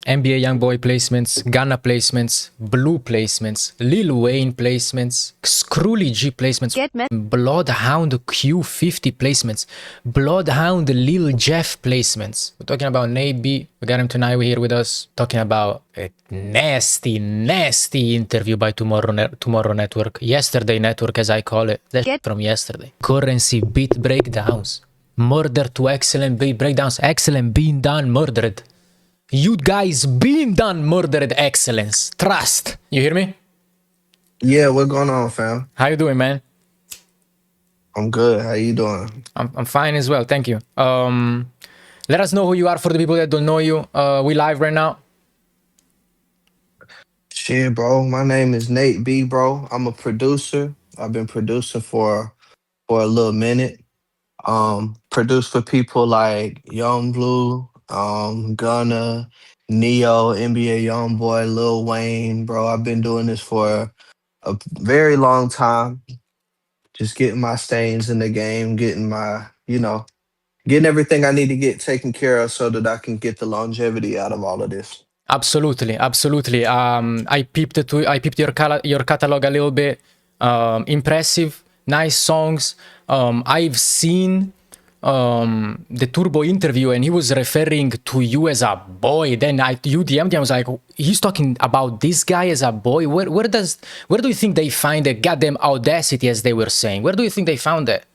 NBA Youngboy placements, Ghana placements, Blue placements, Lil Wayne placements, Scrooly G placements, Bloodhound Q50 placements, Bloodhound Lil Jeff placements. We're talking about NateB. We got him tonight. We're here with us talking about a nasty, nasty interview by Tomorrow Network. Yesterday Network, as I call it. That's from yesterday. Currency beat breakdowns. Murder to excellent beat breakdowns. Excellent being done, murdered. You guys been done murdered excellence. Trust. You hear me? Yeah, what's going on, fam? How you doing, man? I'm good. How you doing? I'm fine as well. Thank you. Let us know who you are for the people that don't know you. We live right now. Shit, bro. My name is NateB, bro. I'm a producer. I've been producing for a little minute. Produced for people like Young Blue, Gunna, Neo, NBA Youngboy, Lil Wayne, bro. I've been doing this for a very long time. Just getting my stains in the game, getting everything I need to get taken care of so that I can get the longevity out of all of this. Absolutely, absolutely. I peeped your catalog a little bit. Impressive, nice songs. I've seen the Turbo interview, and he was referring to you as a boy. Then you DM'd him. I was like, he's talking about this guy as a boy. Where do you think they find the goddamn audacity, as they were saying? Where do you think they found that?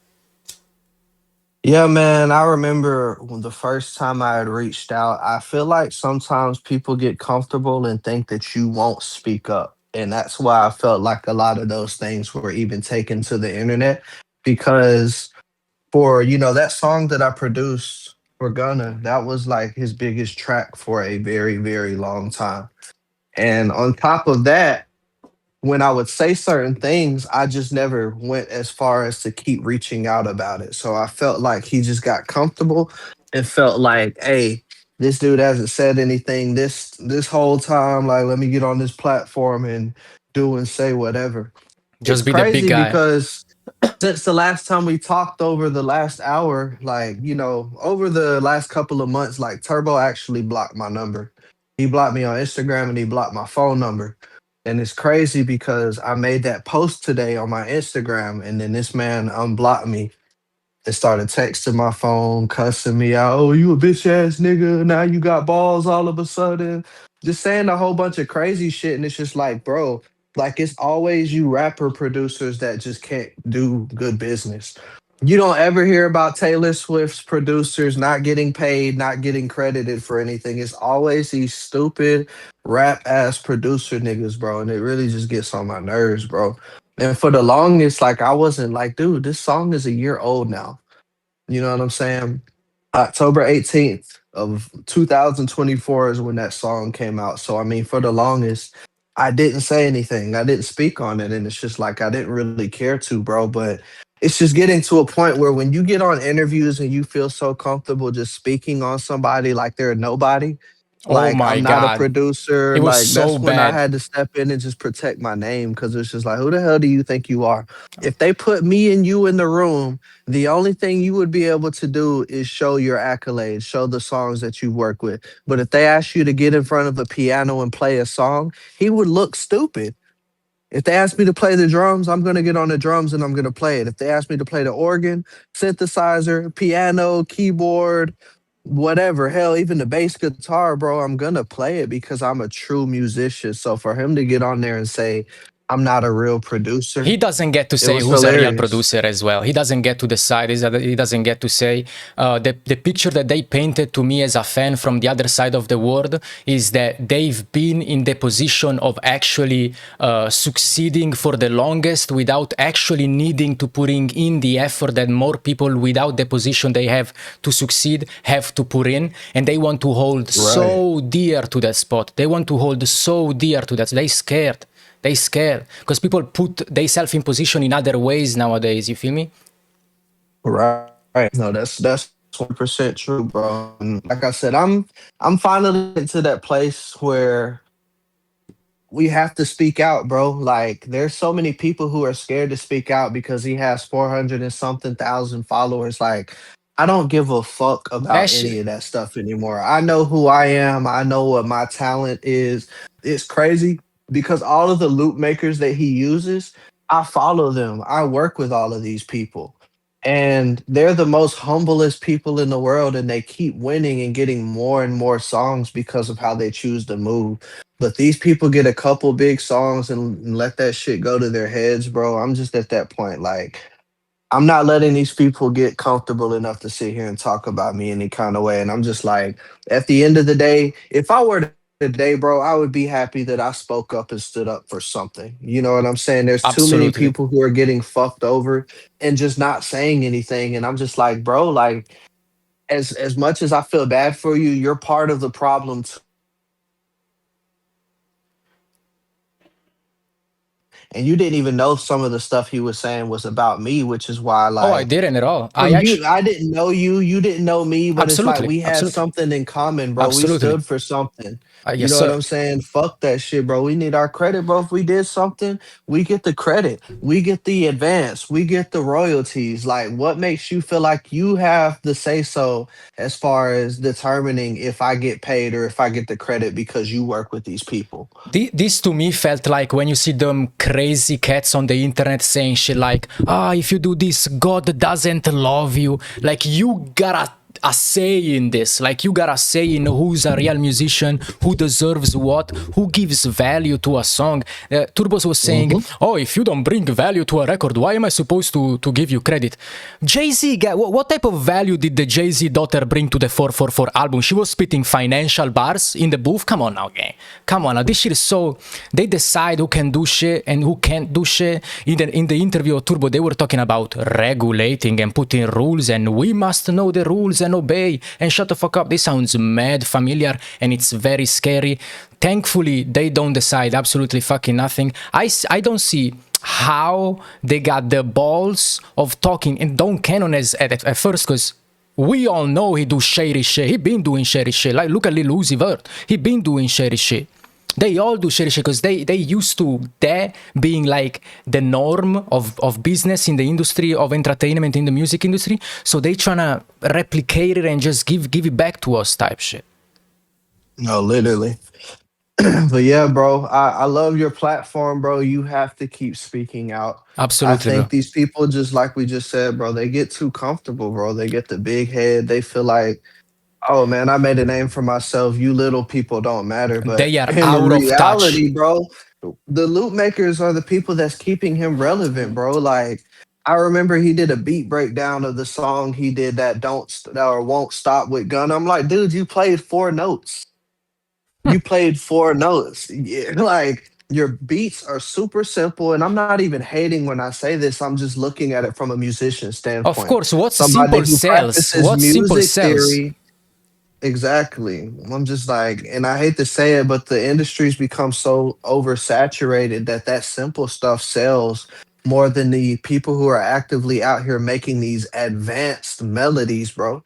Yeah, man, I remember when the first time I had reached out. I feel like sometimes people get comfortable and think that you won't speak up. And that's why I felt like a lot of those things were even taken to the internet because that song that I produced for Gunna, that was like his biggest track for a very, very long time. And on top of that, when I would say certain things, I just never went as far as to keep reaching out about it. So I felt like he just got comfortable and felt like, hey, this dude hasn't said anything this whole time. Like, let me get on this platform and do and say whatever. It's Just be the big crazy guy. because since the last time we talked over the last hour, over the last couple of months, like Turbo actually blocked my number. He blocked me on Instagram and he blocked my phone number. And it's crazy because I made that post today on my Instagram and then this man unblocked me and started texting my phone, cussing me out. Oh, you a bitch ass nigga. Now you got balls all of a sudden. Just saying a whole bunch of crazy shit. And it's just like, bro, like it's always you rapper producers that just can't do good business. You don't ever hear about Taylor Swift's producers not getting paid, not getting credited for anything. It's always these stupid rap ass producer niggas, bro. And it really just gets on my nerves, bro. And for the longest, like I wasn't like, dude, this song is a year old now. You know what I'm saying? October 18th of 2024 is when that song came out. So I mean, for the longest, I didn't say anything. I didn't speak on it. And it's just like I didn't really care to, bro. But it's just getting to a point where when you get on interviews and you feel so comfortable just speaking on somebody like they're a nobody, Oh like my I'm not a god, producer, it was like so that's when I bad. had to step in and just protect my name because it's just like, who the hell do you think you are? If they put me and you in the room, the only thing you would be able to do is show your accolades, show the songs that you work with. But if they ask you to get in front of a piano and play a song, he would look stupid. If they ask me to play the drums, I'm going to get on the drums and I'm going to play it. If they ask me to play the organ, synthesizer, piano, keyboard, whatever, hell, even the bass guitar, bro, I'm going to play it because I'm a true musician. So for him to get on there and say, I'm not a real producer, He doesn't get to it say was who's a real hilarious. producer as well. He doesn't get to decide. He doesn't get to say the picture that they painted to me as a fan from the other side of the world is that they've been in the position of actually succeeding for the longest without actually needing to putting in the effort that more people without the position they have to succeed have to put in, and they want to hold Right. so dear to that spot. They want to hold so dear to that. They scared. They scared because people put themselves in position in other ways nowadays. You feel me? Right. No, that's 1% true, bro. And like I said, I'm finally into that place where we have to speak out, bro. Like there's so many people who are scared to speak out because he has 400 and something thousand followers. Like I don't give a fuck about Actually, any of that stuff anymore. I know who I am. I know what my talent is. It's crazy because all of the loop makers that he uses, I follow them. I work with all of these people. And they're the most humblest people in the world, and they keep winning and getting more and more songs because of how they choose to move. But these people get a couple big songs and let that shit go to their heads, bro. I'm just at that point. Like, I'm not letting these people get comfortable enough to sit here and talk about me any kind of way. And I'm just like, at the end of the day, if I were today, bro, I would be happy that I spoke up and stood up for something. You know what I'm saying? There's too many absolutely. people who are getting fucked over and just not saying anything. And I'm just like, bro, like as much as I feel bad for you, you're part of the problem too. And you didn't even know some of the stuff he was saying was about me, which is why Oh, I like didn't at all. I from you, actually, I didn't know you. You didn't know me, but it's like absolutely, we had absolutely, something in common, bro. We absolutely. stood for something. You Yes, know what sir. I'm saying? Fuck that shit, bro. We need our credit, bro. If we did something, we get the credit. We get the advance. We get the royalties. Like, what makes you feel like you have the say so as far as determining if I get paid or if I get the credit because you work with these people? This to me felt like when you see them crazy cats on the internet saying shit like, ah, if you do this, God doesn't love you. Like, you gotta a say in this. Like, you gotta say in who's a real musician, who deserves what, who gives value to a song. Turbos was saying, Hmm. oh, if you don't bring value to a record, why am I supposed to give you credit? Jay-Z, what type of value did the Jay-Z daughter bring to the 444 album? She was spitting financial bars in the booth. Come on now, gang. Come on now. This shit is so... They decide who can do shit and who can't do shit. In the interview of Turbo, they were talking about regulating and putting rules, and we must know the rules and obey and shut the fuck up. This sounds mad familiar and it's very scary. Thankfully, they don't decide absolutely fucking nothing. I don't see how they got the balls of talking and don't canon as at first, because we all know he do shady shit. He been doing shady shit. Like, look at Lil Uzi Vert. He been doing shady shit. They all do shady shit because they used to that being like the norm of business in the industry of entertainment in the music industry. So they tryna replicate it and just give it back to us type shit. No, literally. But yeah, bro, I love your platform, bro. You have to keep speaking out. I Absolutely, think bro. these people, just like we just said, bro, they get too comfortable, bro. They get the big head. They feel like, oh man, I made a name for myself. You little people don't matter. But They are in out of touch. reality, bro, the loop makers are the people that's keeping him relevant, bro. Like, I remember he did a beat breakdown of the song he did that or won't stop with Gun. I'm like, dude, you played four notes. You played four notes. Yeah, like your beats are super simple, and I'm not even hating when I say this. I'm just looking at it from a musician Of standpoint. course, what's Somebody simple who sells? practices What's simple music sells? theory. Exactly. I'm just like, and I hate to say it, but the industry's become so oversaturated that that simple stuff sells more than the people who are actively out here making these advanced melodies, bro.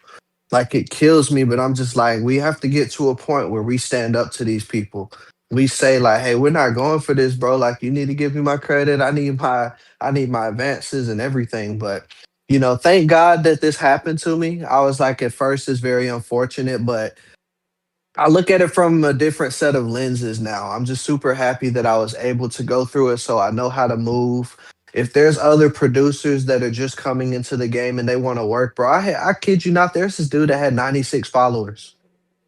Like, it kills me, but I'm just like, we have to get to a point where we stand up to these people. We say like, hey, we're not going for this, bro. Like, you need to give me my credit. I need my advances and everything. But thank God that this happened to me. I was like, at first it's very unfortunate, but I look at it from a different set of lenses now. I'm just super happy that I was able to go through it so I know how to move. If there's other producers that are just coming into the game and they want to work, bro, I kid you not, there's this dude that had 96 followers,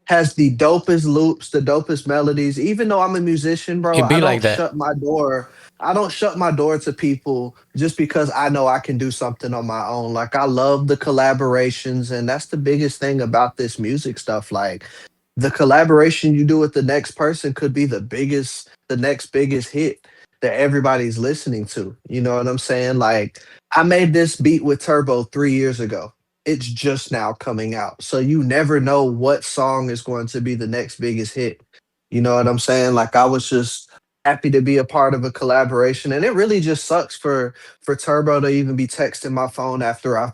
has the dopest loops, the dopest melodies. Even though I'm a musician, bro, It I be like don't that. shut my door. I don't shut my door to people just because I know I can do something on my own. Like, I love the collaborations, and that's the biggest thing about this music stuff. Like, the collaboration you do with the next person could be the next biggest hit that everybody's listening to. You know what I'm saying? Like, I made this beat with Turbo 3 years ago. It's just now coming out. So you never know what song is going to be the next biggest hit. You know what I'm saying? Like, I was just happy to be a part of a collaboration. And it really just sucks for Turbo to even be texting my phone after I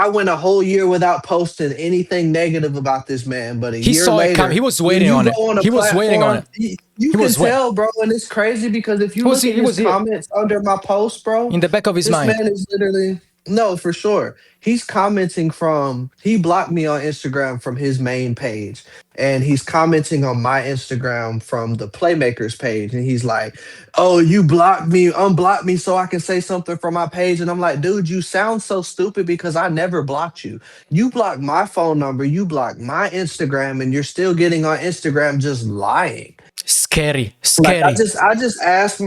went a whole year without posting anything negative about this man. But a He year saw it come. He later, was when waiting you on go it. on a He was waiting on platform, it. you He can was wait. tell, bro. And it's crazy because if He you was look at he his was here comments under my post, bro, in the back of his this mind. man is literally. No, for sure. He's commenting from he blocked me on Instagram from his main page. And he's commenting on my Instagram from the Playmakers page. And he's like, "Oh, you blocked me, unblock me so I can say something from my page." And I'm like, dude, you sound so stupid because I never blocked you. You blocked my phone number, you blocked my Instagram, and you're still getting on Instagram just lying. Scary, Like scary.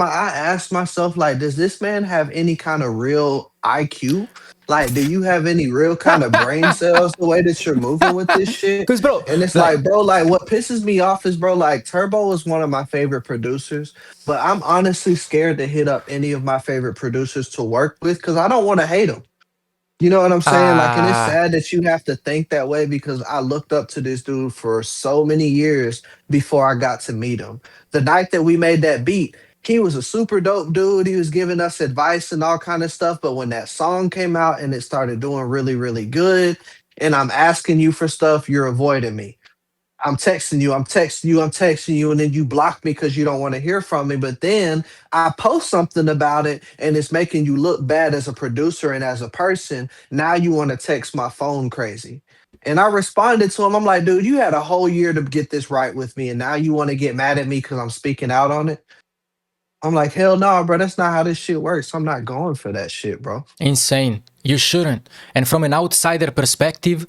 I asked myself, like, does this man have any kind of real IQ? Like, do you have any real kind of brain cells the way that you're moving with this shit? Because, bro, And it's like, like, bro, like what pisses me off is, bro, like Turbo is one of my favorite producers, but I'm honestly scared to hit up any of my favorite producers to work with because I don't want to hate them. You know what I'm saying? Like, and it's ah, sad that you have to think that way because I looked up to this dude for so many years before I got to meet him. The night that we made that beat, he was a super dope dude. He was giving us advice and all kind of stuff. But when that song came out and it started doing really, really good, and I'm asking you for stuff, you're avoiding me. I'm texting you, I'm texting you, I'm texting you, and then you block me because you don't want to hear from me. But then I post something about it and it's making you look bad as a producer and as a person. Now you want to text my phone crazy. And I responded to him. I'm like, dude, you had a whole year to get this right with me, and now you want to get mad at me because I'm speaking out on it. I'm like, hell no, bro. That's not how this shit works. I'm not going for that shit, bro. insane. You shouldn't. And from an outsider perspective,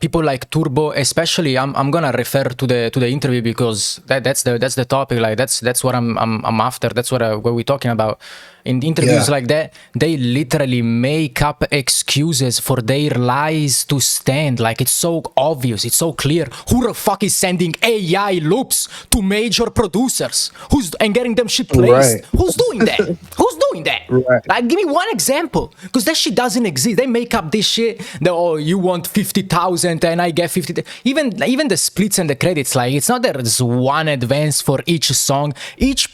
people like Turbo, especially, I'm gonna refer to the interview because that's the topic. Like that's what I'm after. That's what we're talking about. In interviews Yeah. like that, they literally make up excuses for their lies to stand. Like it's so obvious, it's so clear. Who the fuck is sending AI loops to major producers? Who's and getting them shit placed? Right. Who's doing that? Who's doing that? Right. Like, give me one example, because that shit doesn't exist. They make up this shit. Oh, you want 50,000 and I get 50. Even the splits and the credits, like it's not that there's one advance for each song. Each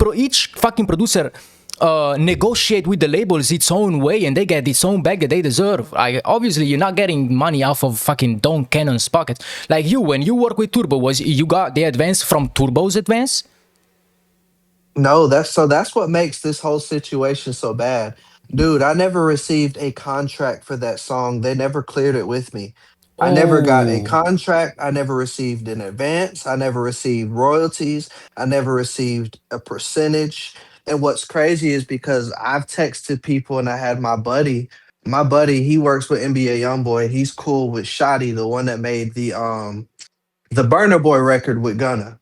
fucking producer negotiate with the labels its own way, and they get its own bag that they deserve. Obviously, you're not getting money off of fucking Don Cannon's pocket. Like you, when you work with Turbo, was you got the advance from Turbo's advance? No, that's what makes this whole situation so bad. Dude, I never received a contract for that song. They never cleared it with me. I never got a Oh, contract. I never received an advance. I never received royalties. I never received a percentage. And what's crazy is because I've texted people and I had my buddy, he works with NBA Youngboy. He's cool with Shady, the one that made the Burner Boy record with Gunna.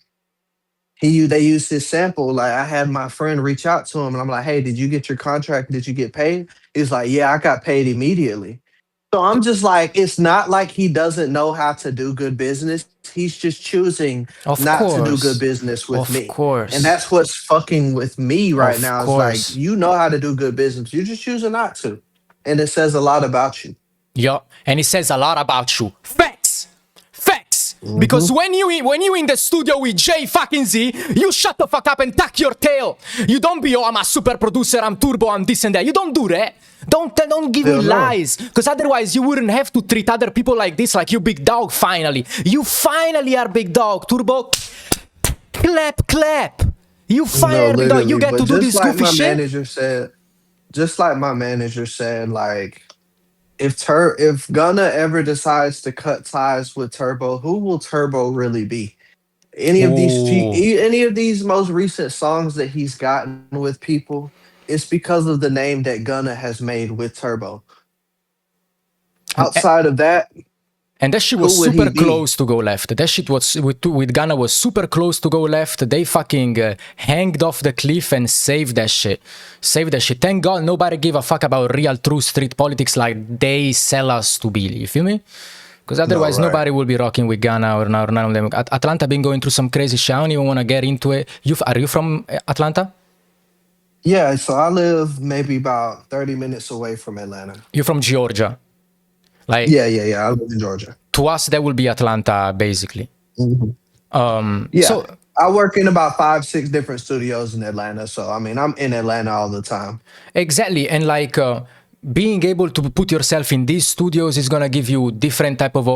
They used his sample. Like I had my friend reach out to him and I'm like, "Hey, did you get your contract? Did you get paid?" He's like, "Yeah, I got paid immediately." So I'm just like, it's not like he doesn't know how to do good business. He's just choosing of not to do good course, business with of me. And course, that's what's fucking with me right of now. It's like, course. you know how to do good business. You're just choosing not to. And it says a lot about you. Yeah, and it says a lot about you. Facts, facts. Because Hmm. when you in the studio with J fucking Z, you shut the fuck up and tuck your tail. You don't be, oh, I'm a super producer, I'm Turbo, I'm this and that. You don't do that. Don't give me Hell no. lies, because otherwise you wouldn't have to treat other people like this, like you big dog. Finally, you finally are big dog, Turbo. Clap, clap. You finally No, are big dog. You literally. get But to do this goofy shit. just like my manager said, like if Gunna ever decides to cut ties with Turbo, who will Turbo really be? Ooh. Any of these most recent songs that he's gotten with people, it's because of the name that Gunna has made with Turbo. And Outside of that, And that shit was who would he super be? close to go left. That shit was with Ghana was super close to go left. They fucking hanged off the cliff and saved that shit. Saved that shit. Thank God nobody give a fuck about real true street politics like they sell us to be. You feel me? Because No, otherwise right. nobody will be rocking with Ghana or none of them. Atlanta been going through some crazy shit. I don't even want to get into it. Are you from Atlanta? Yeah, so I live maybe about 30 minutes away from Atlanta. You're from Georgia. Like Yeah. I live in Georgia. to us that will be Atlanta basically. Mhm. So Yeah. I work in about 5, 6 different studios in Atlanta. So I mean I'm in Atlanta all the time. exactly, and like being able to put yourself in these studios is gonna give you different type of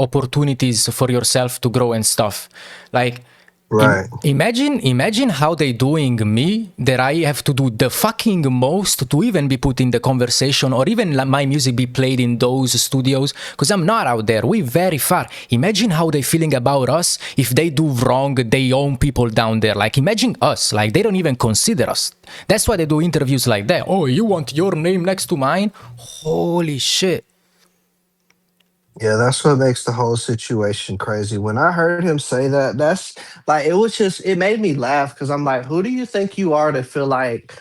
opportunities for yourself to grow and stuff. Like Right. Imagine how they doing me that I have to do the fucking most to even be put in the conversation or even my music be played in those studios because I'm not out there. We very far. Imagine how they feeling about us if they do wrong. They own people down there. Like imagine us. Like they don't even consider us. That's why they do interviews like that. Oh, you want your name next to mine? Holy shit. Yeah, that's what makes the whole situation crazy. When I heard him say that, that's like it was just it made me laugh because I'm like, who do you think you are to feel like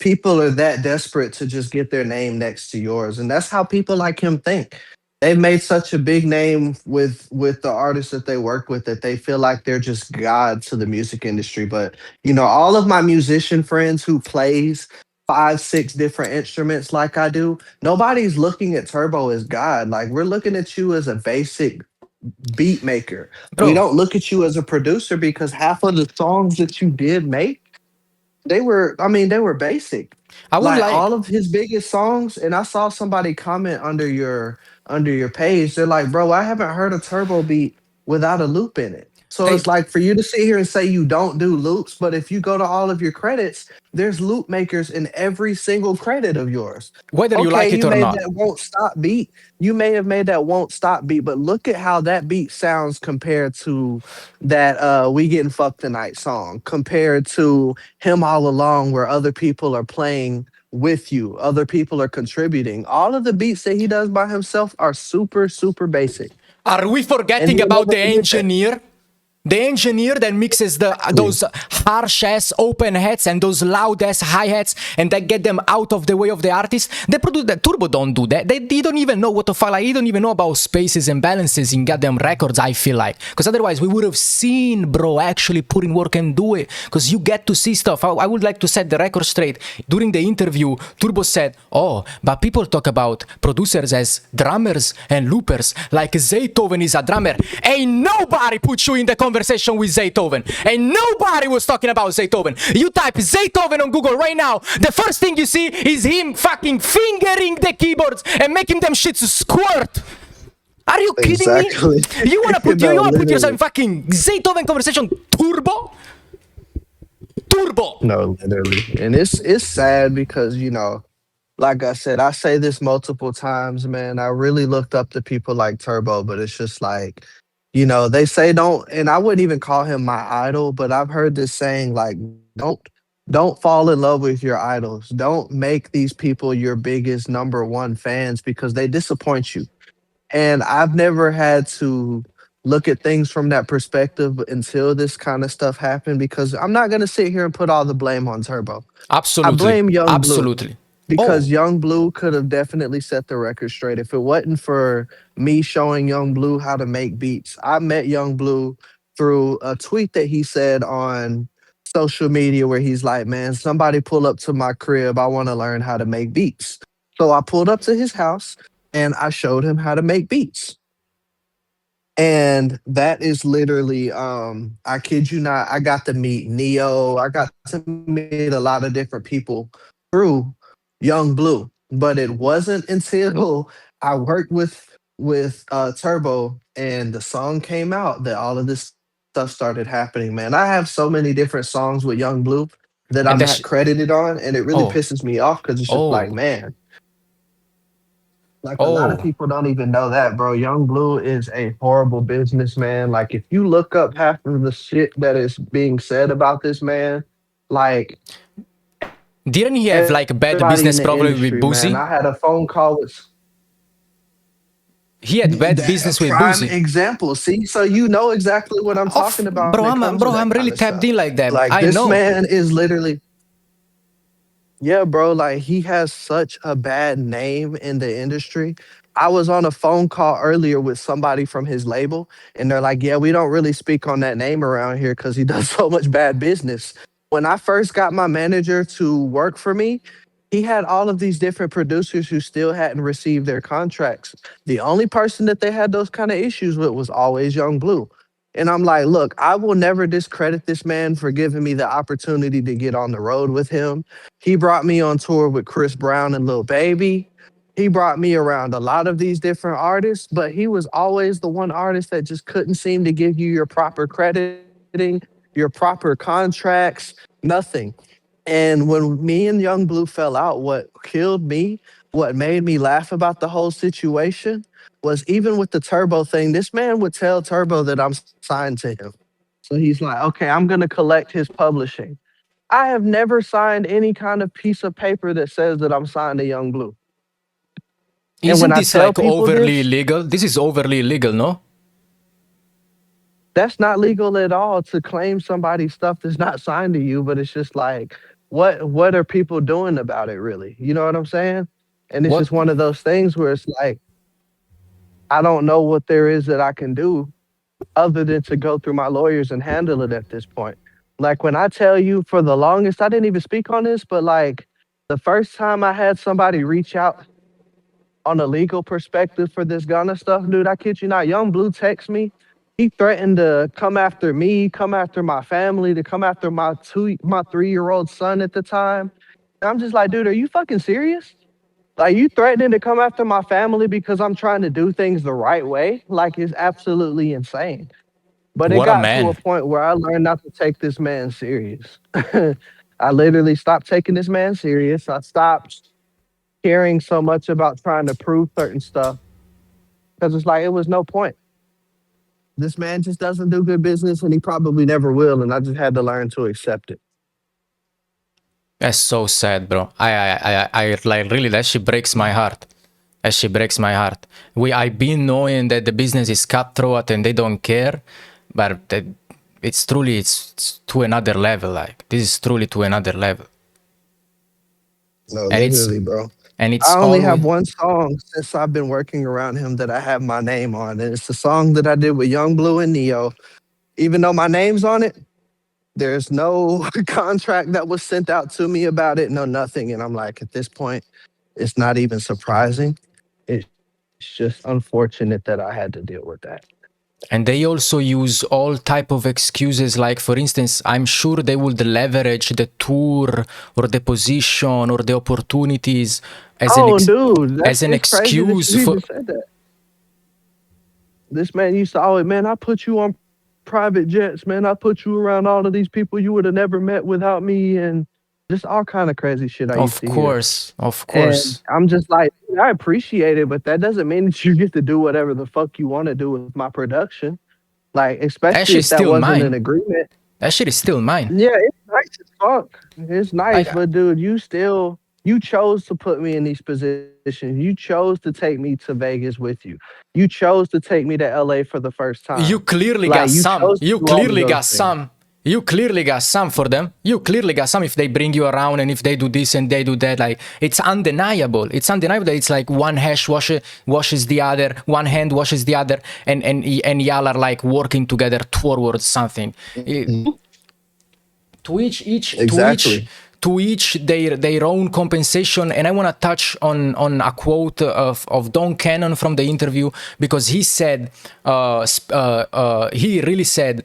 people are that desperate to just get their name next to yours, and that's how people like him think. They've made such a big name with the artists that they work with that they feel like they're just god to the music industry. But all of my musician friends who plays 5 6 different instruments like I do, nobody's looking at Turbo as god. Like we're looking at you as a basic beat maker. We Bro, don't look at you as a producer because half of the songs that you did make, they were basic. I would Like like. all of his biggest songs, and I saw somebody comment under your page. They're like, "Bro, I haven't heard a turbo beat without a loop in it." So Hey, it's like for you to sit here and say you don't do loops, but if you go to all of your credits, there's loop makers in every single credit of yours. whether you Okay, like it you or made not. that won't stop beat. You may have made that won't stop beat, but look at how that beat sounds compared to that We Getting Fucked Tonight song, compared to Him All Along, where other people are playing with you, other people are contributing. All of the beats that he does by himself are super, super basic. Are we And forgetting he'll about never the forget that. engineer? The engineer that mixes Exactly. those harsh ass open hats and those loud ass hi hats and that get them out of the way of the artist. They produce that. Turbo don't do that. They don't even know what to fuck. Like, he don't even know about spaces and balances in goddamn records. I feel like because otherwise we would have seen bro actually put in work and do it. Because you get to see stuff. I would like to set the record straight. During the interview, Turbo said, "Oh, but people talk about producers as drummers and loopers. Like Zaytoven is a drummer. Ain't nobody put you in the conversation with Zaytoven. And nobody was talking about Zaytoven. You type Zaytoven on Google right now. The first thing you see is him fucking fingering the keyboards and making them shits squirt. Are you kidding me? Exactly. You No, wanna put yourself in literally. fucking Zaytoven conversation Turbo? Turbo. No, literally. And it's sad because, like I said, I say this multiple times, man. I really looked up to people like Turbo, but it's just like, they say don't, and I wouldn't even call him my idol, but I've heard this saying like, don't don't fall in love with your idols. Don't make these people your biggest number one fans because they disappoint you. And I've never had to look at things from that perspective until this kind of stuff happened because I'm not gonna sit here and put all the blame on Turbo. I Absolutely. blame Young Blue Absolutely. because Oh, Young Blue could have definitely set the record straight. If it wasn't for me showing Young Blue how to make beats, I met Young Blue through a tweet that he said on social media where he's like, "Man, somebody pull up to my crib. I want to learn how to make beats." So I pulled up to his house and I showed him how to make beats. And that is literally, I kid you not, I got to meet Neo. I got to meet a lot of different people through Young Blue. But it wasn't until I worked with Turbo and the song came out that all of this stuff started happening, man. I have so many different songs with Young Blue that and I'm the not credited on, and it really oh, pisses me off because it's just like, oh, man, like a lot of oh. people don't even know that, bro. Young Blue is a horrible businessman. Like if you look up half of the shit that is being said about this man, like Didn't he have like a everybody in bad the business industry, problem man. with I had a Boozy? phone call with He had bad that a business with prime Boozy. example. See, so you know exactly what I'm talking Of about when it comes to bro, that I'm kind really of tapped stuff. in like that. Like I this know. man is literally, yeah, bro, like he has such a bad name in the industry. I was on a phone call earlier with somebody from his label, and they're like, "Yeah, we don't really speak on that name around here because he does so much bad business." When I first got my manager to work for me, he had all of these different producers who still hadn't received their contracts. The only person that they had those kind of issues with was always Young Blue. And I'm like, look, I will never discredit this man for giving me the opportunity to get on the road with him. He brought me on tour with Chris Brown and Lil Baby. He brought me around a lot of these different artists, but he was always the one artist that just couldn't seem to give you your proper crediting, your proper contracts, nothing. And when me and Young Blue fell out, what killed me, what made me laugh about the whole situation was even with the Turbo thing, this man would tell Turbo that I'm signed to him. So he's like, okay, I'm going to collect his publishing. I have never signed any kind of piece of paper that says that I'm signed to Young Blue. And when Isn't I this tell like people overly this, illegal? This is overly illegal, no? that's not legal at all to claim somebody's stuff that's not signed to you, but it's just like, what are people doing about it really? You know what I'm saying? And it's What? just one of those things where it's like, I don't know what there is that I can do other than to go through my lawyers and handle it at this point. Like when I tell you for the longest, I didn't even speak on this, but like the first time I had somebody reach out on a legal perspective for this Ghana stuff, dude, I kid you not, Young Blue text me. He threatened to come after me, come after my family, to come after my 3-year-old son at the time. And I'm just like, dude, are you fucking serious? Like you threatening to come after my family because I'm trying to do things the right way? Like it's absolutely insane. But it What a got to a man. point where I learned not to take this man serious. I literally stopped taking this man serious. I stopped caring so much about trying to prove certain stuff because it's like it was no point. This man just doesn't do good business and he probably never will. And I just had to learn to accept it. That's so sad, bro. I like really, that shit breaks my heart. That shit breaks my heart. I've been knowing that the business is cutthroat and they don't care, but it's truly, it's to another level. Like this is truly to another level. No, And literally, bro. it's I only always, have one song since I've been working around him that I have my name on. And it's the song that I did with Young Blue and Neo. Even though my name's on it, there's no contract that was sent out to me about it, no nothing. And I'm like, at this point, it's not even surprising. It's just unfortunate that I had to deal with that. and they also use all type of excuses. Like for instance, I'm sure they would leverage the tour or the position or the opportunities as Oh, dude, as an it's crazy that excuse you for. even said that. This man used to always, man, I put you on private jets, man. I put you around all of these people you would have never met without me, and just all kind of crazy shit I used Of to hear. course, of And course. I'm just like, I appreciate it, but that doesn't mean that you get to do whatever the fuck you want to do with my production. Like, That especially shit if is that still wasn't an mine. agreement. That shit is still mine. Yeah, it's nice as fuck. It's Like nice, but dude, you chose to put me in these positions. You chose to take me to Vegas with you. You chose to take me to LA for the first time. you clearly Like got you some. chose to You do all of clearly those got things. some. You clearly got some for them. You clearly got some if they bring you around and if they do this and they do that. Like it's undeniable. It's undeniable that it's like one hash washes the other, one hand washes the other, and y'all are like working together towards something. Mhm. To Exactly. to each their own compensation. And I want to touch on a quote of Don Cannon from the interview, because he said he really said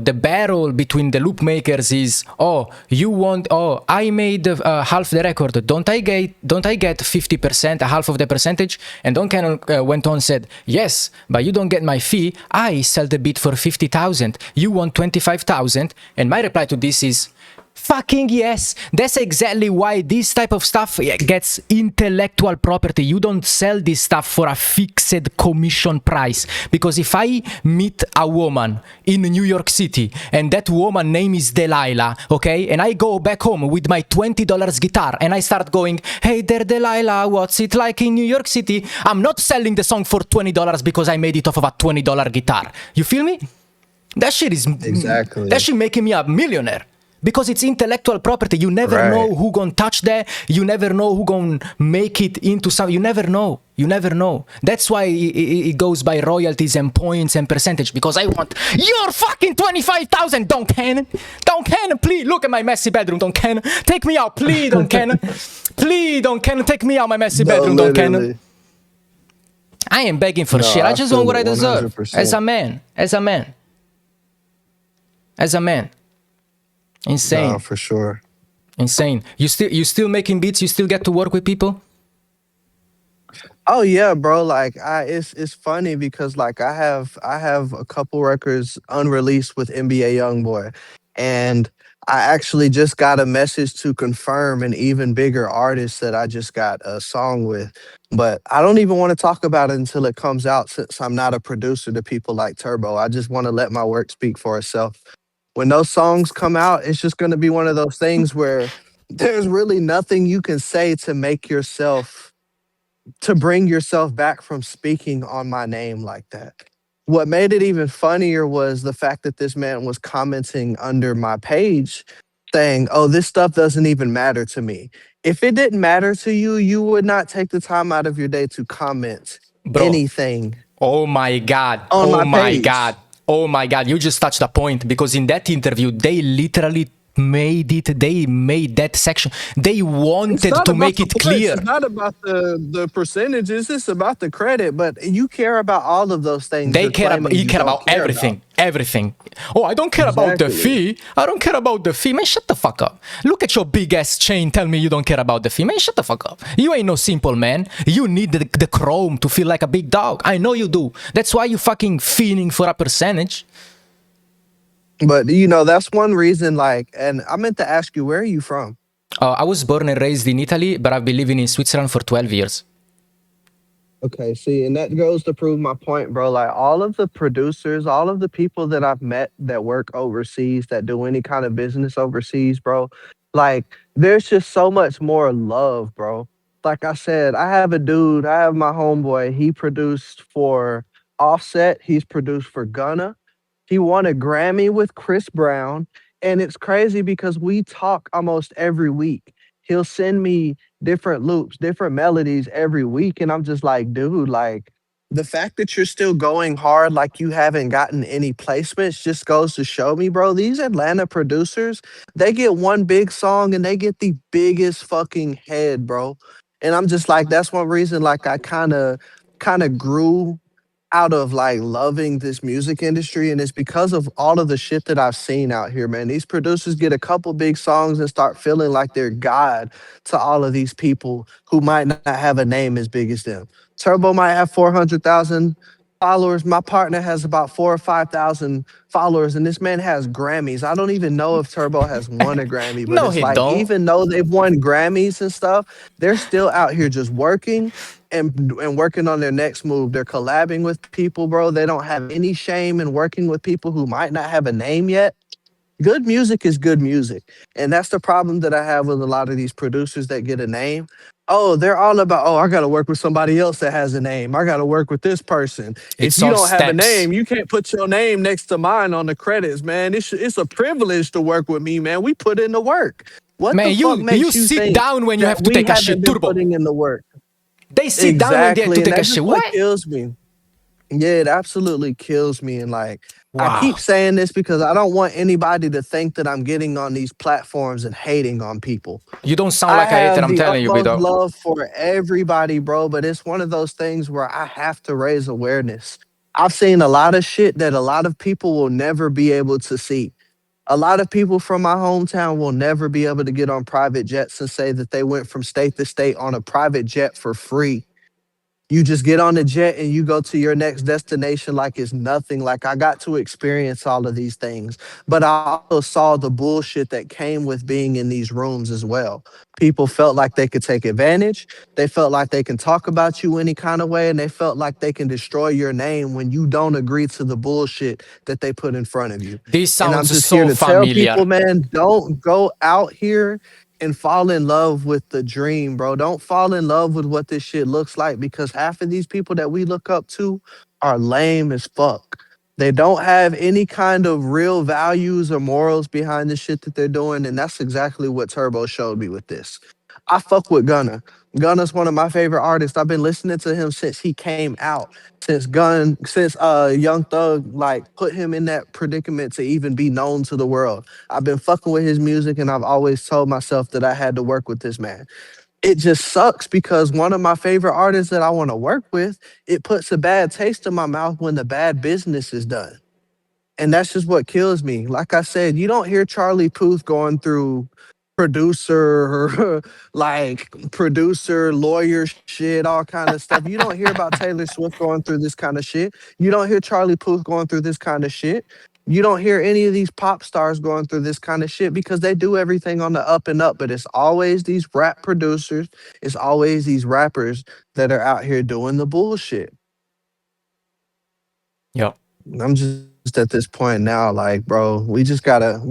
the battle between the loop makers is, I made half the record, don't I get 50%, a half of the percentage? And Don Cannon went on, said, yes, but you don't get my fee. I sell the beat for 50,000, you want 25,000. And my reply to this is, fucking yes. That's exactly why this type of stuff gets intellectual property. You don't sell this stuff for a fixed commission price. Because if I meet a woman in New York City and that woman name is Delilah, okay, and I go back home with my $20 guitar and I start going, hey there Delilah, what's it like in New York City? I'm not selling the song for $20 because I made it off of a $20 guitar. You feel me? That Exactly. shit making me a millionaire. Because it's intellectual property. You never Right. know who gonna touch that. You never know who gonna make it into something. You never know. You never know. That's why it goes by royalties and points and percentage. Because I want your fucking 25,000, Don Cannon. Don Cannon, please look at my messy bedroom, Don Cannon. Take me out, please, Don Cannon. Please, Don Cannon, take me out my messy No, bedroom, Don Cannon. literally. I ain't begging for No, shit. I I just want feel what it I deserve. As 100%. a man. As a man. As a man. No, Insane. for sure. Insane. You still making beats? You still get to work with people? Oh yeah, bro. Like it's funny because like I have a couple records unreleased with NBA YoungBoy, and I actually just got a message to confirm an even bigger artist that I just got a song with. But I don't even want to talk about it until it comes out since I'm not a producer to people like Turbo. I just want to let my work speak for itself. When those songs come out, it's just going to be one of those things where there's really nothing you can say to make yourself to bring yourself back from speaking on my name like that. What made it even funnier was the fact that this man was commenting under my page saying, "Oh, this stuff doesn't even matter to me." If it didn't matter to you, you would not take the time out of your day to comment Bro, anything oh my god, on oh my my god, page. oh my god, you just touched a point because in that interview, they literally they made that section. They It's wanted not to about make the it points. It's clear. not about the percentages. It's about the credit. But you care about all of those things you're claiming You you care don't about care about. everything, everything. Oh, I don't care about the Exactly. fee. I don't care about the fee. Man, shut the fuck up. Look at your big ass chain. Tell me you don't care about the fee. Man, shut the fuck up. You ain't no simple man. You need the chrome to feel like a big dog. I know you do. That's why you fucking fiending for a percentage. But that's one reason. Like, and I meant to ask you, where are you from? I was born and raised in Italy, but I've been living in Switzerland for 12 years. Okay, see, and that goes to prove my point, bro. Like all of the producers, all of the people that I've met that work overseas, that do any kind of business overseas, bro, like there's just so much more love, bro. Like I said, I have a dude, I have my homeboy, he produced for Offset, he's produced for Gunna. He won a Grammy with Chris Brown, and it's crazy because we talk almost every week. He'll send me different loops, different melodies every week. And I'm just like, dude, like the fact that you're still going hard, like you haven't gotten any placements, just goes to show me, bro, these Atlanta producers, they get one big song and they get the biggest fucking head, bro. And I'm just like, that's one reason, like, I kind of grew out of like loving this music industry, and it's because of all of the shit that I've seen out here, man. These producers get a couple big songs and start feeling like they're god to all of these people who might not have a name as big as them. Turbo might have 400,000 followers. My partner has about 4 or 5,000 followers, and this man has Grammys. I don't even know if Turbo has won a Grammy, but No, it's he like don't. even though they've won Grammys and stuff, they're still out here just working and working on their next move. They're collabing with people, bro. They don't have any shame in working with people who might not have a name yet. Good music is good music. And that's the problem that I have with a lot of these producers that get a name. Oh, they're all about, oh, I got to work with somebody else that has a name. I got to work with this person. If It's you all don't have a steps. name, you can't put your name next to mine on the credits, man. It's a privilege to work with me, man. We put in the work. What Man, the fuck you makes you sit think down when you that have to we take a haven't shit, been turbo. putting in the work? They sit down when they have to Exactly, and take a that's shit. just what What? kills me. Yeah, it absolutely kills me, and, like, I keep Wow. saying this because I don't want anybody to think that I'm getting on these platforms and hating on people. You don't sound I like a hater, have I'm the telling you, utmost Bido. love for everybody, bro, but it's one of those things where I have to raise awareness. I've seen a lot of shit that a lot of people will never be able to see. A lot of people from my hometown will never be able to get on private jets and say that they went from state to state on a private jet for free. You just get on the jet and you go to your next destination like it's nothing. Like I got to experience all of these things, but I also saw the bullshit that came with being in these rooms as well. People felt like they could take advantage. They felt like they can talk about you any kind of way, and they felt like they can destroy your name when you don't agree to the bullshit that they put in front of you. This And I'm sounds just here so to tell people, familiar. man, don't go out here and fall in love with the dream, bro. Don't fall in love with what this shit looks like, because half of these people that we look up to are lame as fuck. They don't have any kind of real values or morals behind the shit that they're doing. And that's exactly what Turbo showed me with this. I fuck with Gunna. Gunna's one of my favorite artists. I've been listening to him since he came out. Since Young Thug like put him in that predicament to even be known to the world. I've been fucking with his music, and I've always told myself that I had to work with this man. It just sucks because one of my favorite artists that I want to work with, it puts a bad taste in my mouth when the bad business is done. And that's just what kills me. Like I said, you don't hear Charlie Puth going through producer, like producer, lawyer shit, all kind of stuff. You don't hear about Taylor Swift going through this kind of shit. You don't hear Charlie Puth going through this kind of shit. You don't hear any of these pop stars going through this kind of shit because they do everything on the up and up. But it's always these rap producers, it's always these rappers that are out here doing the bullshit. Yeah, I'm just at this point now, like, bro, we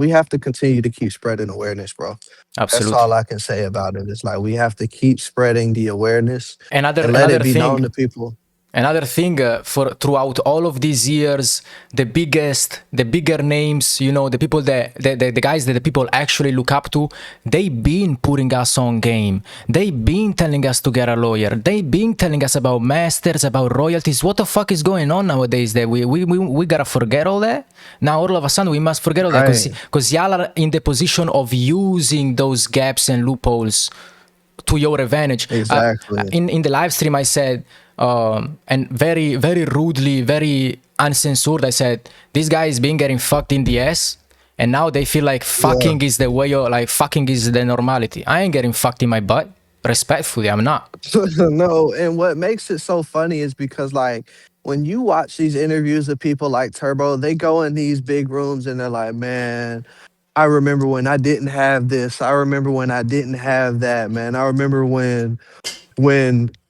have to continue to keep spreading awareness, bro. That's all absolutely. I can say about it. It's like we have to keep spreading the awareness Another and let another it be known thing to people. Another thing, for throughout all of these years, the bigger names, the people the guys that the people actually look up to, they been putting us on game. They been telling us to get a lawyer. They been telling us about masters, about royalties. What the fuck is going on nowadays? That we gotta forget all that. Now all of a sudden we must forget all that Right. because y'all are in the position of using those gaps and loopholes to your advantage. Exactly. In the live stream, I said, and very very rudely, very uncensored, I said, "This guy is being getting fucked in the ass." And now they feel like Yeah. fucking is the way, or like fucking is the normality. I ain't getting fucked in my butt. Respectfully, I'm not. No, and what makes it so funny is because like when you watch these interviews of people like Turbo, they go in these big rooms and they're like, "Man, I remember when I didn't have this. I remember when I didn't have that, man. I remember when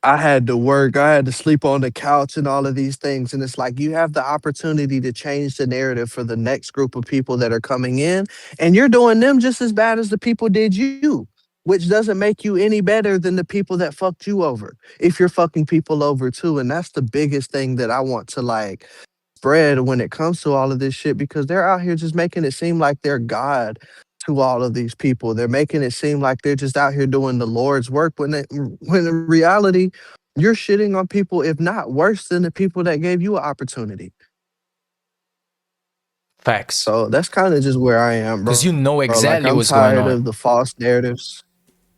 I had to work, I had to sleep on the couch and all of these things." And it's like you have the opportunity to change the narrative for the next group of people that are coming in, and you're doing them just as bad as the people did you, which doesn't make you any better than the people that fucked you over. If you're fucking people over too, and that's the biggest thing that I want to like spread when it comes to all of this shit because they're out here just making it seem like they're God to all of these people. They're making it seem like they're just out here doing the Lord's work when in reality, you're shitting on people, if not worse than the people that gave you an opportunity. Facts. So that's kind of just where I am, Because bro. you know Like I'm exactly what's tired going of the on. false narratives.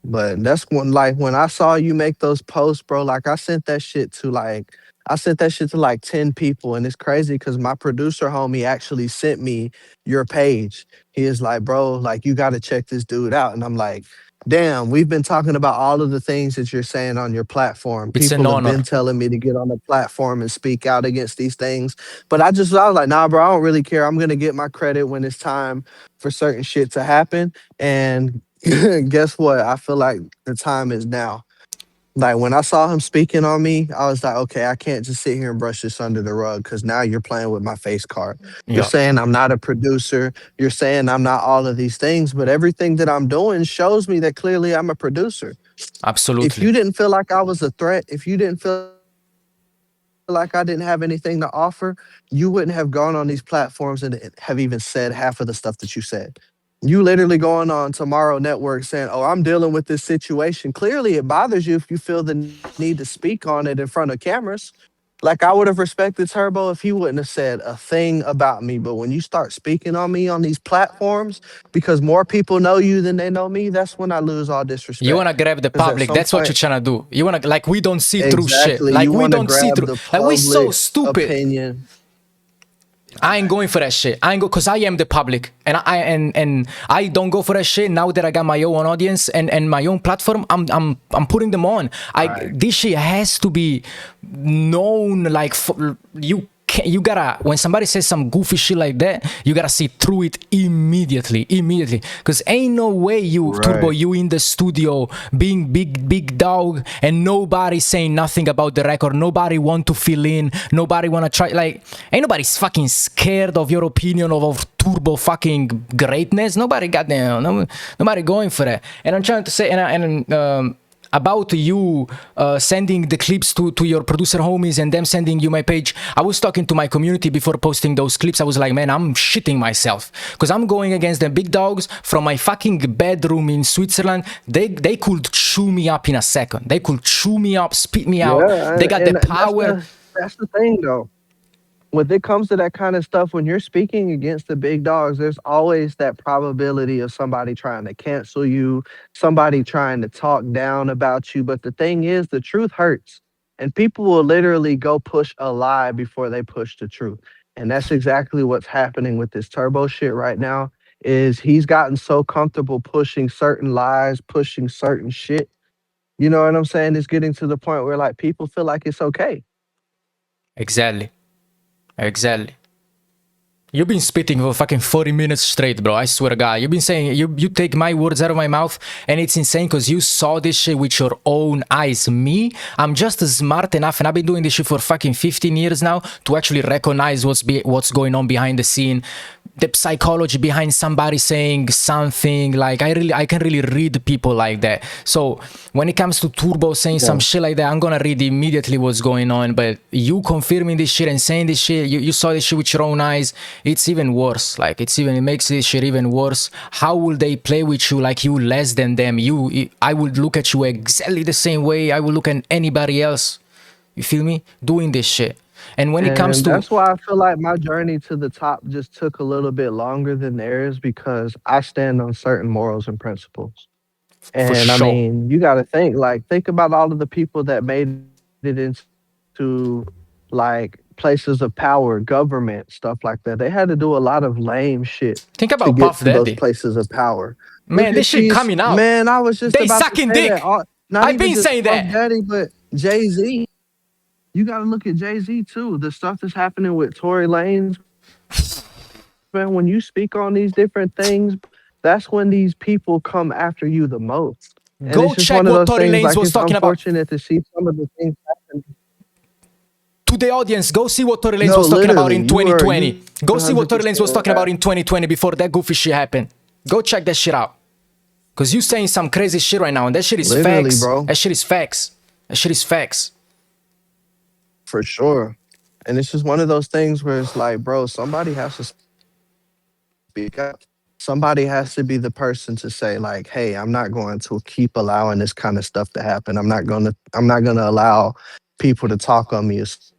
But that's when I saw you make those posts, bro, like I sent that shit to like 10 people. And it's crazy because my producer homie actually sent me your page. He is like, bro, like you gotta check this dude out. And I'm like, damn, we've been talking about all of the things that you're saying on your platform. It's an People have been honor. telling me to get on the platform and speak out against these things. But I was like, nah, bro, I don't really care. I'm gonna get my credit when it's time for certain shit to happen. And guess what? I feel like the time is now. Like when I saw him speaking on me, I was like, okay, I can't just sit here and brush this under the rug because now you're playing with my face card. You're Yeah, saying I'm not a producer. You're saying I'm not all of these things, but everything that I'm doing shows me that clearly I'm a producer. If absolutely. you didn't feel like I was a threat, if you didn't feel like I didn't have anything to offer, you wouldn't have gone on these platforms and have even said half of the stuff that you said. You literally going on Tomorrow Network saying, "Oh, I'm dealing with this situation." Clearly, it bothers you if you feel the need to speak on it in front of cameras. Like I would have respected Turbo if he wouldn't have said a thing about me. But when you start speaking on me on these platforms, because more people know you than they know me, that's when I lose all disrespect. You Because wanna at grab the some public. point, That's what you're trying to do. You wanna, like, we don't see through exactly, shit. you Like, want we to don't see grab through. the Like, we so public's stupid. opinion. I ain't going for that shit. I ain't go because I am the public, and I don't go for that shit. Now that I got my own audience and my own platform, I'm putting them on. I Right. This shit has to be known. Like, you gotta, when somebody says some goofy shit like that, you gotta see through it immediately. Because ain't no way you Turbo, Right. you in the studio being big dog, and nobody saying nothing about the record. Nobody want to fill in. Nobody want to try. Like, ain't nobody's fucking scared of your opinion of Turbo fucking greatness. Nobody goddamn, nobody going for that. And I'm trying to say, about you sending the clips to your producer homies and them sending you my page. I was talking to my community before posting those clips. I was like, man, I'm shitting myself because I'm going against the big dogs from my fucking bedroom in Switzerland. They could chew me up in a second. They could chew me up, spit me out. Yeah, They got the and power. that's the thing though. When it comes to that kind of stuff, when you're speaking against the big dogs, there's always that probability of somebody trying to cancel you, somebody trying to talk down about you. But the thing is, the truth hurts. And people will literally go push a lie before they push the truth. And that's exactly what's happening with this Turbo shit right now. is he's gotten so comfortable pushing certain lies, pushing certain shit. You know what I'm saying? It's getting to the point where like people feel like it's okay. Exactly. Exactly. You've been spitting for fucking 40 minutes straight, bro. I swear to God. You've been saying, you take my words out of my mouth, and it's insane because you saw this shit with your own eyes. Me, I'm just smart enough, and I've been doing this shit for fucking 15 years now to actually recognize what's going on behind the scene. The psychology behind somebody saying something. Like, I can really read people like that. So when it comes to Turbo saying some shit like that, I'm gonna read immediately what's going on. But you confirming this shit and saying this shit, you saw this shit with your own eyes, it's even worse. Like, it makes this shit even worse. How will they play with you like you less than them? I would look at you exactly the same way I would look at anybody else. You feel me? Doing this shit. And when it comes And to, that's why I feel like my journey to the top just took a little bit longer than theirs because I stand on certain morals and principles. for And I sure, mean, you got to think about all of the people that made it into like places of power, government, stuff like that. They had to do a lot of lame shit think to about get Puff to those Daddy. places of power. Look Man, at this shit these, coming out. man. I was just They about to sucking say that. dick. Not I've even been just saying Puff that. Daddy, but Jay Z. You got to look at Jay Z too. The stuff that's happening with Tory Lanez, man. When you speak on these different things, that's when these people come after you the most. And Go it's just check one of what those Tory things. Lanez Like was it's talking about. unfortunate to see some of the things happen. To the audience, go see what Tory Lanez No, was talking about literally, in you are 2020. you Go see what Tory Lanez was 100% talking about right. in 2020 before that goofy shit happened. Go check that shit out. Because you saying some crazy shit right now, and that shit is Literally, facts. bro, That shit is facts. That shit is facts. for sure. And it's just one of those things where it's like, bro, somebody has to speak up. Somebody has to be the person to say, like, hey, I'm not going to keep allowing this kind of stuff to happen. I'm not gonna allow people to talk on me. It's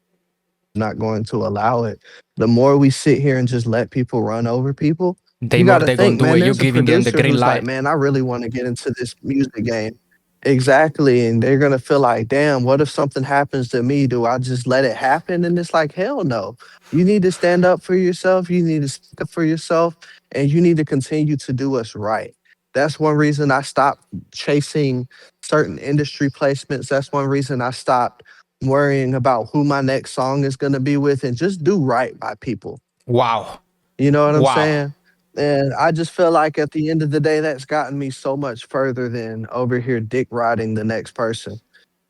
not going to allow it. The more we sit here and just let people run over people, The you more got to they gonna think, do man, it, you there's a giving them the producer green who's like, light. man, I really want to get into this music game. Exactly. And they're going to feel like, damn, what if something happens to me? Do I just let it happen? And it's like, hell no. You need to stand up for yourself. You need to speak up for yourself. And you need to continue to do what's right. That's one reason I stopped chasing certain industry placements. That's one reason I stopped worrying about who my next song is going to be with and just do right by people. Wow. You know what I'm Wow. saying? And I just feel like at the end of the day, that's gotten me so much further than over here dick riding the next person.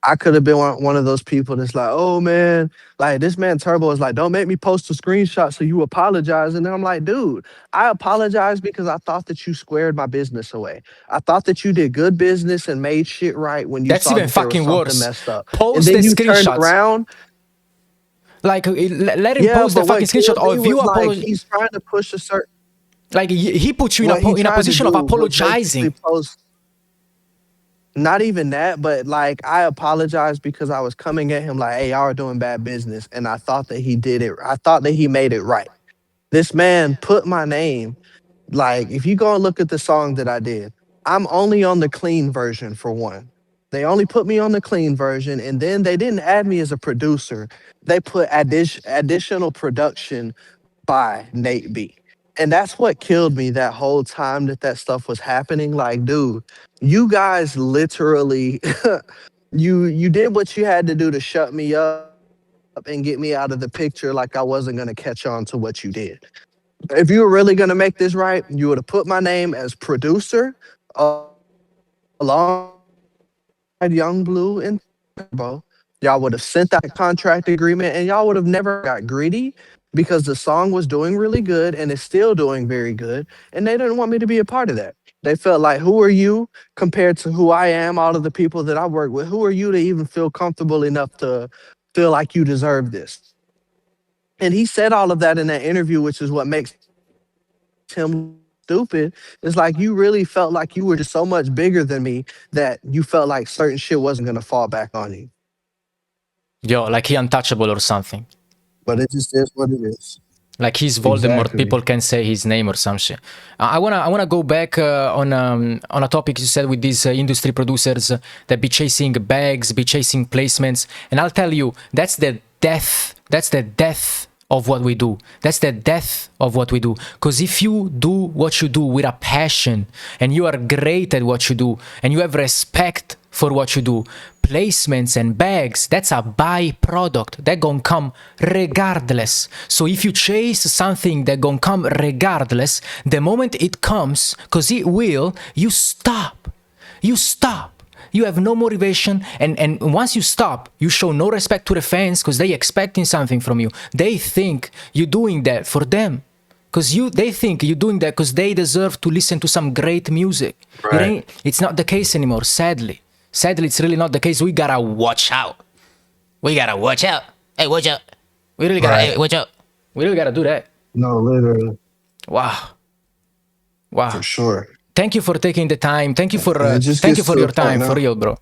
I could have been one of those people that's like, oh man, like this man Turbo is like, don't make me post a screenshot so you apologize. And then I'm like, dude, I apologize because I thought that you squared my business away. I thought that you did good business and made shit right when you That's saw even that there was fucking something worse. messed up. And Post the then you turned screenshots. around. Like, let him Yeah, post the but fucking what screenshot. killed Or me if you was like apologize, he's trying to push a certain like he put you in what he in a tried to position of do was apologizing. basically post not even that, but like I apologized because I was coming at him like, hey, y'all are doing bad business. And I thought that he did it. I thought that he made it right. This man put my name. Like, if you go and look at the song that I did, I'm only on the clean version for one. They only put me on the clean version, and then they didn't add me as a producer. They put additional production by NateB. And that's what killed me that whole time that that stuff was happening. Like, dude, you guys literally you did what you had to do to shut me up and get me out of the picture like I wasn't going to catch on to what you did. If you were really going to make this right, you would have put my name as producer alongside Young Blue and Turbo. Y'all would have sent that contract agreement and y'all would have never got greedy because the song was doing really good and it's still doing very good. And they didn't want me to be a part of that. They felt like, who are you compared to who I am, all of the people that I work with? Who are you to even feel comfortable enough to feel like you deserve this? And he said all of that in that interview, which is what makes him stupid. It's like you really felt like you were just so much bigger than me that you felt like certain shit wasn't going to fall back on you. Yo, like he untouchable or something. But it just is what it is. Like he's Voldemort. Exactly. People can say his name or some shit. I wanna go back on a topic you said with these industry producers that be chasing bags, be chasing placements, and I'll tell you that's the death. That's the death of what we do. That's the death of what we do. Because if you do what you do with a passion and you are great at what you do and you have respect for what you do, placements and bags, that's a byproduct. That gonna come regardless. So if you chase something that gonna come regardless, the moment it comes, because it will, you stop. You stop. You have no motivation, and once you stop, you show no respect to the fans because they expecting something from you. They think you're doing that for them. Because they think you're doing that because they deserve to listen to some great music. Right. It's not the case anymore, sadly. Sadly, it's really not the case. We gotta watch out. We gotta watch out. Hey, watch out. We really gotta, hey, watch out. We really gotta do that. No, literally. Wow. Wow. For sure. Thank you for taking the time. Thank you for your time, for real, bro.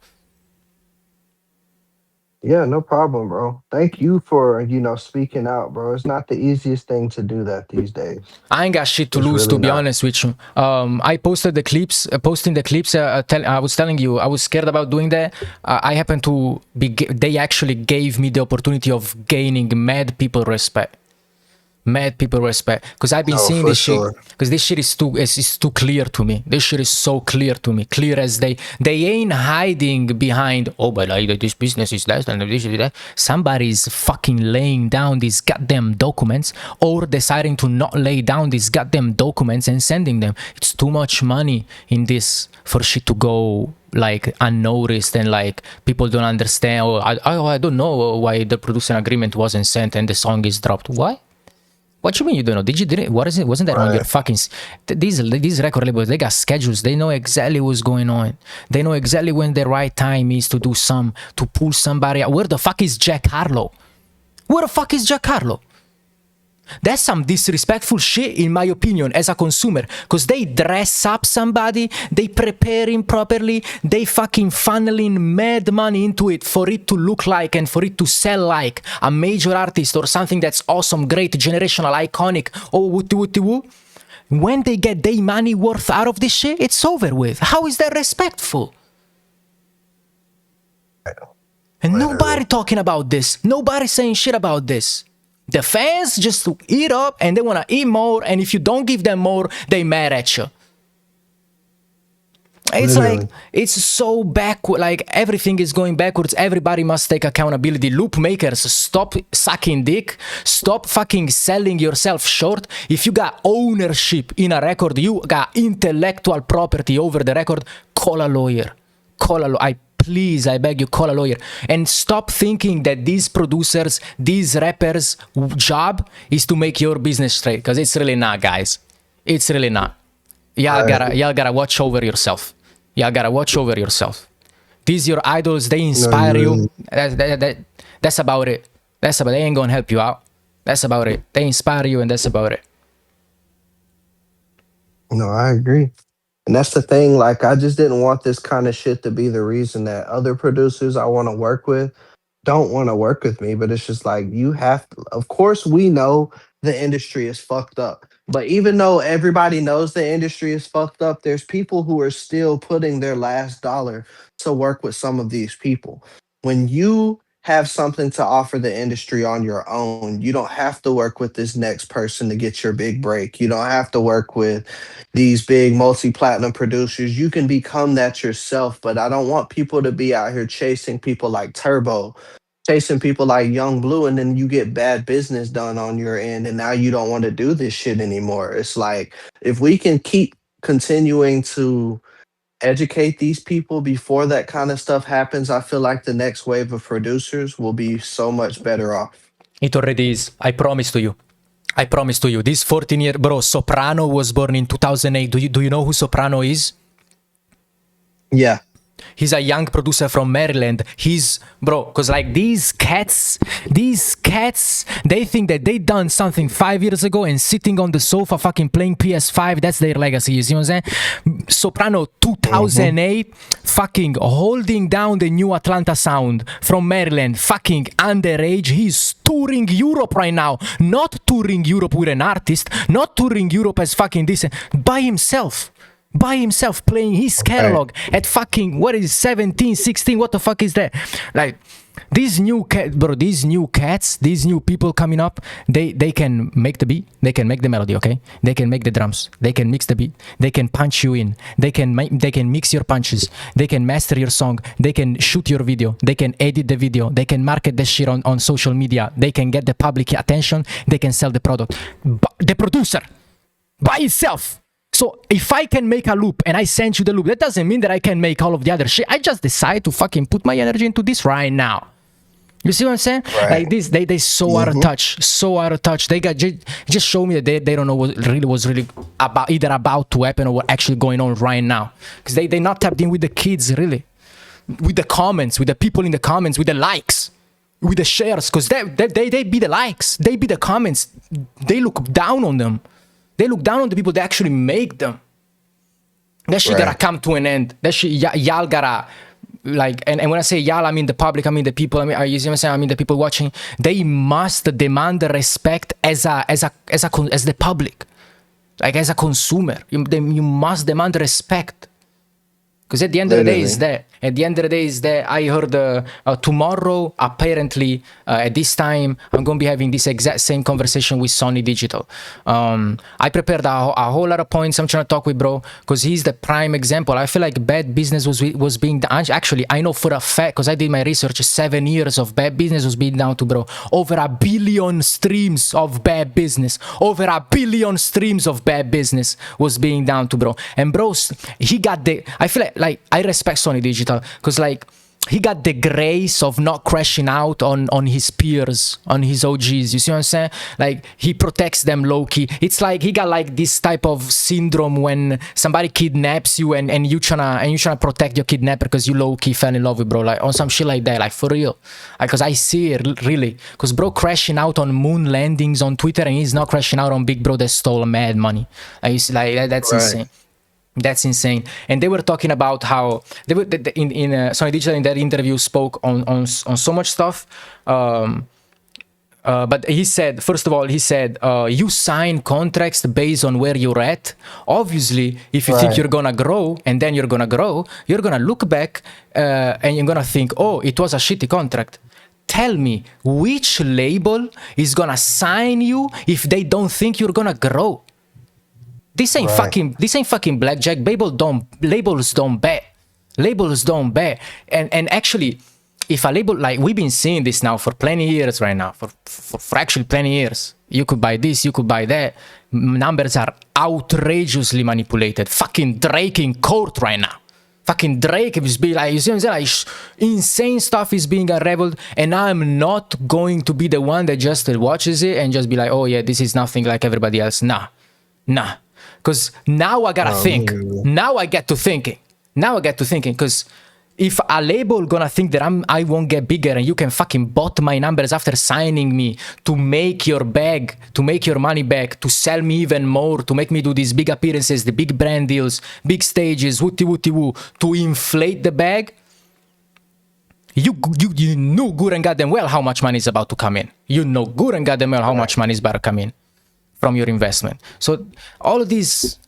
Yeah, no problem, bro. Thank you for, speaking out, bro. It's not the easiest thing to do that these days. I ain't got shit to lose, really to be not. honest with you. I posted the clips, I was telling you, I was scared about doing that. I happened to they actually gave me the opportunity of gaining mad people respect. Because I've been seeing this shit, because this shit is too clear to me. This shit is so clear to me, clear as they ain't hiding behind, oh, but like this business is less than this is that. Somebody's fucking laying down these goddamn documents or deciding to not lay down these goddamn documents and sending them. It's too much money in this for shit to go like unnoticed, and like people don't understand. I don't know why the producer agreement wasn't sent and the song is dropped. Why? What you mean you don't know? Didn't? What is it? Wasn't that on your fucking... These record labels, they got schedules. They know exactly what's going on. They know exactly when the right time is to do to pull somebody out. Where the fuck is Jack Harlow? Where the fuck is Jack Harlow? That's some disrespectful shit, in my opinion, as a consumer. Because they dress up somebody, they prepare him properly, they fucking funneling mad money into it for it to look like and for it to sell like a major artist or something that's awesome, great, generational, iconic, oh, woo. When they get their money worth out of this shit, it's over with. How is that respectful? And nobody talking about this. Nobody saying shit about this. The fans just eat up and they want to eat more, and if you don't give them more, they mad at you. It's like, it's so backward, like everything is going backwards. Everybody must take accountability. Loop makers, stop sucking dick. Stop fucking selling yourself short. If you got ownership in a record, you got intellectual property over the record, call a lawyer. Please, I beg you, call a lawyer. And stop thinking that these producers, these rappers' job is to make your business straight. Because it's really not, guys. It's really not. Y'all gotta watch over yourself. Y'all gotta watch over yourself. These your idols, they inspire you. That's about it. They ain't gonna help you out. That's about it. They inspire you, and that's about it. No, I agree. And that's the thing, like, I just didn't want this kind of shit to be the reason that other producers I want to work with don't want to work with me. But it's just like, you have to, of course, we know the industry is fucked up. But even though everybody knows the industry is fucked up, there's people who are still putting their last dollar to work with some of these people. When you have something to offer the industry on your own, you don't have to work with this next person to get your big break. You don't have to work with these big multi-platinum producers. You can become that yourself. But I don't want people to be out here chasing people like Turbo, chasing people like Young Blue, and then you get bad business done on your end, and now you don't want to do this shit anymore. It's like, if we can keep continuing to educate these people before that kind of stuff happens, I feel like the next wave of producers will be so much better off. It already is. I promise to you. This 14-year... Bro, Soprano was born in 2008. Do you know who Soprano is? Yeah. He's a young producer from Maryland. Because like these cats, they think that they done something 5 years ago and sitting on the sofa fucking playing PS5, that's their legacy, you see what I'm saying? Soprano 2008, fucking holding down the new Atlanta sound from Maryland, fucking underage. He's touring Europe right now, not touring Europe with an artist, not touring Europe as fucking this, by himself, playing his catalog at fucking, what is it, 17, 16, what the fuck is that? Like, These new these new cats, these new people coming up, they can make the beat, they can make the melody, okay? They can make the drums, they can mix the beat, they can punch you in, they can mix your punches, they can master your song, they can shoot your video, they can edit the video, they can market the shit on social media, they can get the public attention, they can sell the product. But the producer by itself. So if I can make a loop and I send you the loop, that doesn't mean that I can make all of the other shit. I just decide to fucking put my energy into this right now. You see what I'm saying? Right. Like this, they so out of touch, so out of touch. They got just show me that they don't know what was really about to happen or what actually going on right now. Because they not tapped in with the kids really, with the comments, with the people in the comments, with the likes, with the shares. Because they be the likes, they be the comments. They look down on them. They look down on the people that actually make them. That shit gotta come to an end. That shit, y'all gotta, like, and when I say y'all, I mean the public, I mean the people, you see what I'm saying? I mean the people watching. They must demand the respect as the public, like as a consumer. You must demand respect. Because at the end of the day, is that. At the end of the day, is that I heard tomorrow, apparently, at this time, I'm going to be having this exact same conversation with Sony Digital. I prepared a whole lot of points I'm trying to talk with bro, because he's the prime example. I feel like bad business was being done. Actually, I know for a fact, because I did my research, 7 years of bad business was being done to bro. Over 1 billion streams of bad business. Over 1 billion streams of bad business was being done to bro. And bro, he got the, I feel like I respect Sony Digital, because like he got the grace of not crashing out on his peers, on his OGs. You see what I'm saying? Like he protects them low-key. It's like he got like this type of syndrome when somebody kidnaps you and you tryna protect your kidnapper because you low-key fell in love with bro, like on some shit like that, like for real. Because I see it really. Because bro crashing out on moon landings on Twitter, and he's not crashing out on big bro that stole mad money. Like, that's insane. That's insane. And they were talking about how they were in Sony Digital in that interview spoke on so much stuff. But he said, first of all, he said, you sign contracts based on where you're at. Obviously, if you think you're gonna grow, and then you're gonna grow, you're gonna look back and you're gonna think, oh, it was a shitty contract. Tell me, which label is gonna sign you if they don't think you're gonna grow? This ain't fucking blackjack. Labels don't bet. Labels don't bet. And actually, if a label, like we've been seeing this now for plenty years right now, for actually plenty years. You could buy this, you could buy that. Numbers are outrageously manipulated. Fucking Drake in court right now. Fucking Drake is being like, you see what I'm saying? Like, insane stuff is being unraveled, and I'm not going to be the one that just watches it and just be like, oh yeah, this is nothing like everybody else. Nah. Because now I gotta think. Now I get to thinking. Because if a label gonna think that I won't get bigger and you can fucking bot my numbers after signing me to make your bag, to make your money back, to sell me even more, to make me do these big appearances, the big brand deals, big stages, woo, to inflate the bag, you know good and goddamn well how much money is about to come in. You know good and goddamn well how much money is about to come in from your investment. So all of these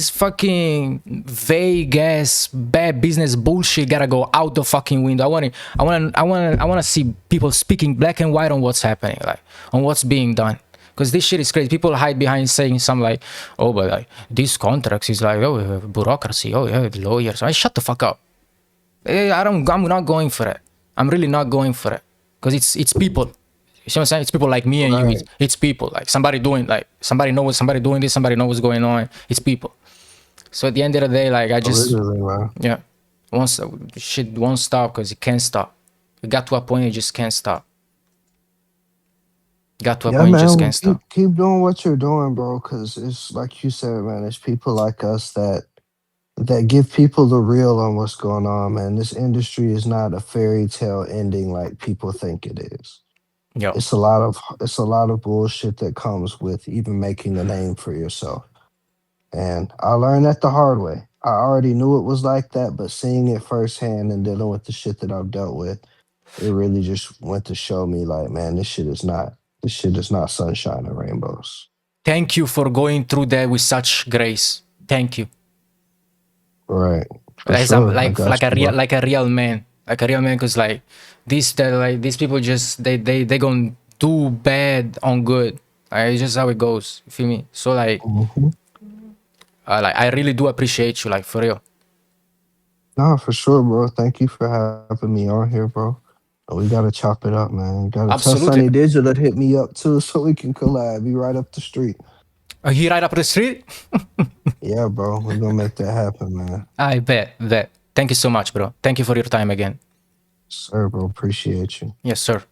fucking vague ass bad business bullshit gotta go out the fucking window. I wanna see people speaking black and white on what's happening, like on what's being done. Because this shit is crazy. People hide behind saying some like, oh, but like these contracts is like, oh, bureaucracy, oh yeah, lawyers. I shut the fuck up. I'm not going for it. I'm really not going for it. Because it's people. You see what I'm saying? It's people like me and you. It's people. Like somebody knows somebody doing this, somebody knows what's going on. It's people. So at the end of the day, like I just shit won't stop because it can't stop. It got to a point it just can't stop. Can't stop. Keep doing what you're doing, bro, because it's like you said, man, it's people like us that give people the real on what's going on, man. This industry is not a fairy tale ending like people think it is. Yo. It's a lot of bullshit that comes with even making a name for yourself. And I learned that the hard way. I already knew it was like that, but seeing it firsthand and dealing with the shit that I've dealt with, it really just went to show me like, man, this shit is not sunshine and rainbows. Thank you for going through that with such grace. Thank you. Right. Like a real man. like a real man, because like these people just they gonna do bad on good. It's just how it goes. You feel me? So like, Hmm. like I really do appreciate you, like for real. Nah, for sure, bro. Thank you for having me on here, bro. We gotta chop it up, man. Gotta tell Absolutely. Sunny Digital to hit me up too, so we can collab. Be right up the street. He right up the street. Yeah, bro. We're gonna make that happen, man. I bet that. Thank you so much, bro. Thank you for your time again. Sir, bro. Appreciate you. Yes, sir.